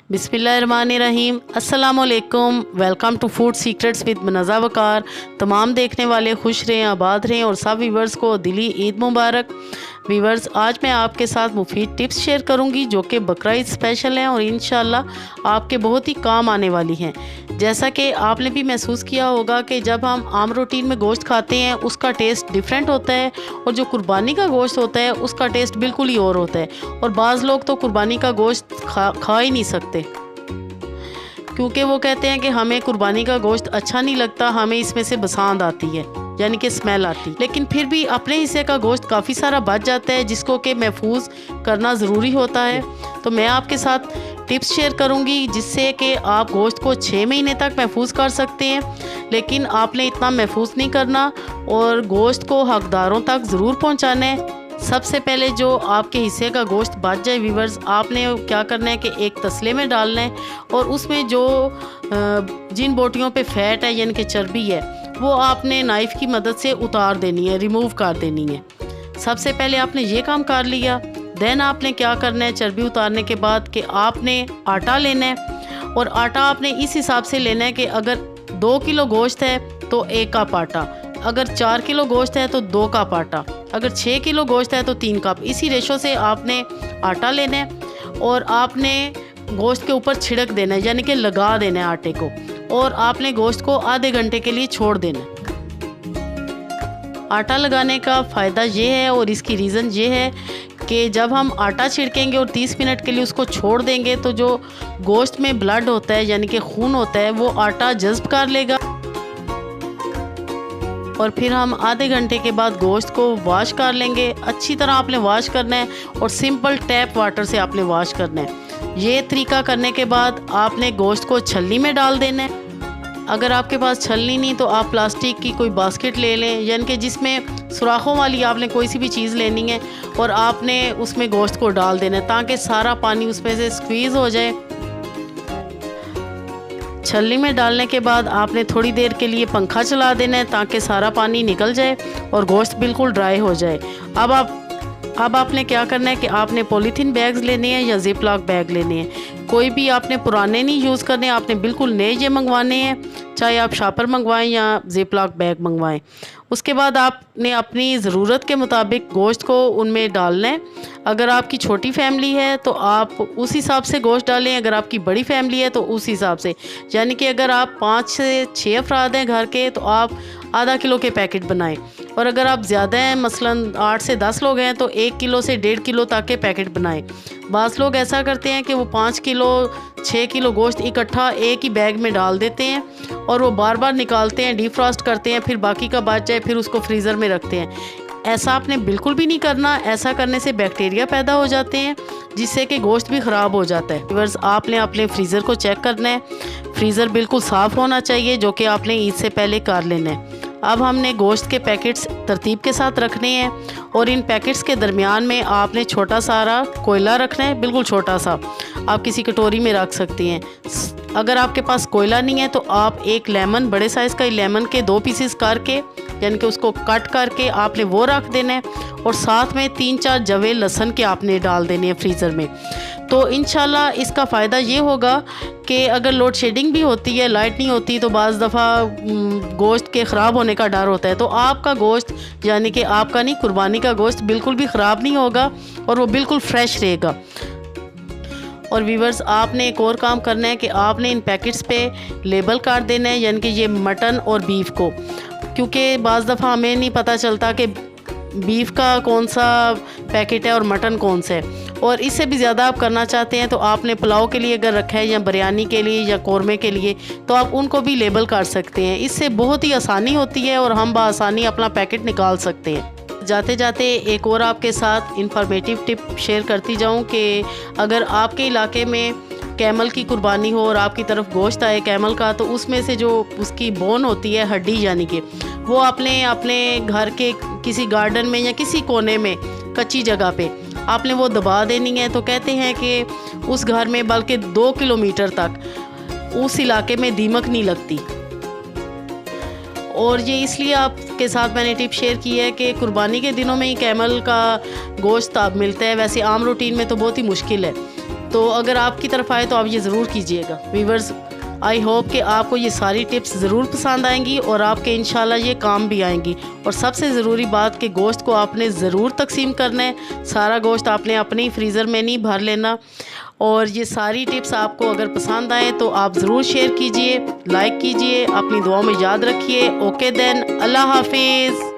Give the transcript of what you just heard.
बिस्मिल्लाहिर्रहमानिर्रहीम। अस्सलामुअलैकुम। Welcome to food secrets with Munazza Waqar. तमाम देखने वाले खुश रहें, आबाद रहें और सब व्यूवर्स को दिली ईद मुबारक। व्यूवर्स, आज मैं आपके साथ मुफीद टिप्स शेयर करूंगी जो कि बकरा ईद स्पेशल हैं और इंशाल्लाह आपके बहुत ही काम आने वाली हैं। जैसा कि आपने भी महसूस किया होगा कि जब हम आम रूटीन में गोश्त खाते हैं उसका टेस्ट डिफरेंट होता है और जो कुर्बानी का गोश्त होता है उसका टेस्ट बिल्कुल ही और होता है। और बाज़ लोग तो कुर्बानी का गोश्त खा ही नहीं सकते क्योंकि वो कहते हैं कि हमें कुर्बानी का गोश्त अच्छा नहीं लगता, हमें इसमें से बसांद आती है, यानी कि स्मेल आती। लेकिन फिर भी अपने हिस्से का गोश्त काफ़ी सारा बच जाता है जिसको कि महफूज करना ज़रूरी होता है। तो मैं आपके साथ टिप्स शेयर करूंगी जिससे कि आप गोश्त को 6 महीने तक महफूज कर सकते हैं। लेकिन आपने इतना महफूज नहीं करना और गोश्त को हकदारों तक ज़रूर पहुँचाना है। सबसे पहले जो आपके हिस्से का गोश्त बच जाए व्यूवर्स, आपने क्या करना है कि एक तसले में डालना है और उसमें जो जिन बोटियों पे फैट है यानी कि चर्बी है वो आपने नाइफ़ की मदद से उतार देनी है, रिमूव कर देनी है। सबसे पहले आपने ये काम कर लिया। देन आपने क्या करना है, चर्बी उतारने के बाद कि आपने आटा लेना है और आटा आपने इस हिसाब से लेना है कि अगर 2 किलो गोश्त है तो 1 कप आटा, अगर 4 किलो गोश्त है तो 2 कप आटा, अगर 6 किलो गोश्त है तो 3 कप। इसी रेशो से आपने आटा लेना है और आपने गोश्त के ऊपर छिड़क देना है, यानी कि लगा देना है आटे को, और आपने गोश्त को आधे घंटे के लिए छोड़ देना है। आटा लगाने का फ़ायदा ये है और इसकी रीज़न ये है कि जब हम आटा छिड़केंगे और 30 मिनट के लिए उसको छोड़ देंगे तो जो गोश्त में ब्लड होता है यानी कि खून होता है वो आटा जज़्ब कर लेगा और फिर हम आधे घंटे के बाद गोश्त को वॉश कर लेंगे। अच्छी तरह आपने वॉश करना है और सिंपल टैप वाटर से आपने वॉश करना है। ये तरीका करने के बाद आपने गोश्त को छलनी में डाल देना है। अगर आपके पास छलनी नहीं तो आप प्लास्टिक की कोई बास्केट ले लें, यानी कि जिसमें सुराखों वाली आपने कोई सी भी चीज़ लेनी है और आपने उसमें गोश्त को डाल देना है ताकि सारा पानी उसमें से स्क्वीज़ हो जाए। छलनी में डालने के बाद आपने थोड़ी देर के लिए पंखा चला देना है ताकि सारा पानी निकल जाए और गोश्त बिल्कुल ड्राई हो जाए। अब आपने क्या करना है कि आपने पॉलीथीन बैग्स लेने हैं या जिप लॉक बैग लेने हैं। कोई भी आपने पुराने नहीं यूज़ करने, आपने बिल्कुल नए ये मंगवाने हैं, चाहे आप शॉपर मंगवाएं या जिप लॉक बैग मंगवाएं। उसके बाद आपने अपनी ज़रूरत के मुताबिक गोश्त को उनमें डालना है। अगर आपकी छोटी फैमिली है तो आप उस हिसाब से गोश्त डालें, अगर आपकी बड़ी फैमिली है तो उस हिसाब से, यानी कि अगर आप 5 से 6 अफराद हैं घर के तो आप आधा किलो के पैकेट बनाएं, और अगर आप ज़्यादा हैं मसलन 8 से 10 लोग हैं तो 1 किलो से 1.5 किलो तक के पैकेट बनाएं। बाज़ लोग ऐसा करते हैं कि वो 5 किलो 6 किलो गोश्त इकट्ठा एक ही बैग में डाल देते हैं और वो बार बार निकालते हैं, डीफ्रॉस्ट करते हैं, फिर बाकी का बच जाए फिर उसको फ्रीज़र में रखते हैं। ऐसा आपने बिल्कुल भी नहीं करना। ऐसा करने से बैक्टीरिया पैदा हो जाते हैं जिससे कि गोश्त भी ख़राब हो जाता है। व्यूअर्स, आपने अपने फ्रीज़र को चेक करना है, फ्रीज़र बिल्कुल साफ़ होना चाहिए जो कि आपने ईद से पहले कर लेना है। अब हमने गोश्त के पैकेट्स तरतीब के साथ रखने हैं और इन पैकेट्स के दरमियान में आपने छोटा सारा कोयला रखना है, बिल्कुल छोटा सा, आप किसी कटोरी में रख सकती हैं। अगर आपके पास कोयला नहीं है तो आप एक लेमन, बड़े साइज़ का लेमन के 2 पीसेस करके यानी कि उसको कट करके आपने वो रख देना है और साथ में 3-4 जवे लहसुन के आपने डाल देने हैं फ्रीज़र में। तो इंशाल्लाह इसका फ़ायदा ये होगा कि अगर लोड शेडिंग भी होती है, लाइट नहीं होती, तो बाज़ दफ़ा गोश्त के ख़राब होने का डर होता है, तो आपका गोश्त यानी कि आपका नहीं, कुर्बानी का गोश्त बिल्कुल भी ख़राब नहीं होगा और वो बिल्कुल फ्रेश रहेगा। और व्यूवर्स, आपने एक और काम करना है कि आपने इन पैकेट्स पे लेबल कर देना है, यानी कि ये मटन और बीफ को, क्योंकि बाज़ दफ़ा हमें नहीं पता चलता कि बीफ का कौन सा पैकेट है और मटन कौन सा है। और इससे भी ज़्यादा आप करना चाहते हैं तो आपने पुलाव के लिए अगर रखा है या बिरयानी के लिए या कौरमे के लिए तो आप उनको भी लेबल कर सकते हैं। इससे बहुत ही आसानी होती है और हम बआसानी अपना पैकेट निकाल सकते हैं। जाते जाते एक और आपके साथ इंफॉर्मेटिव टिप शेयर करती जाऊं कि अगर आपके इलाके में कैमल की कुर्बानी हो और आपकी तरफ गोश्त आए कैमल का, तो उसमें से जो उसकी बोन होती है, हड्डी यानी कि, वो आपने अपने घर के किसी गार्डन में या किसी कोने में कच्ची जगह पे आपने वो दबा देनी है। तो कहते हैं कि उस घर में बल्कि 2 किलोमीटर तक उस इलाके में दीमक नहीं लगती। और ये इसलिए आपके साथ मैंने टिप शेयर की है कि कुर्बानी के दिनों में ही कैमल का गोश्त अब मिलता है, वैसे आम रूटीन में तो बहुत ही मुश्किल है। तो अगर आपकी तरफ आए तो आप ये ज़रूर कीजिएगा। वीवर्स, आई होप कि आपको ये सारी टिप्स ज़रूर पसंद आएंगी और आपके इंशाल्लाह ये काम भी आएंगी। और सबसे ज़रूरी बात कि गोश्त को आपने ज़रूर तकसीम करना है, सारा गोश्त आपने अपने ही फ्रीज़र में नहीं भर लेना। और ये सारी टिप्स आपको अगर पसंद आए तो आप ज़रूर शेयर कीजिए, लाइक कीजिए, अपनी दुआओं में याद रखिए। ओके देन, अल्लाह हाफिज़।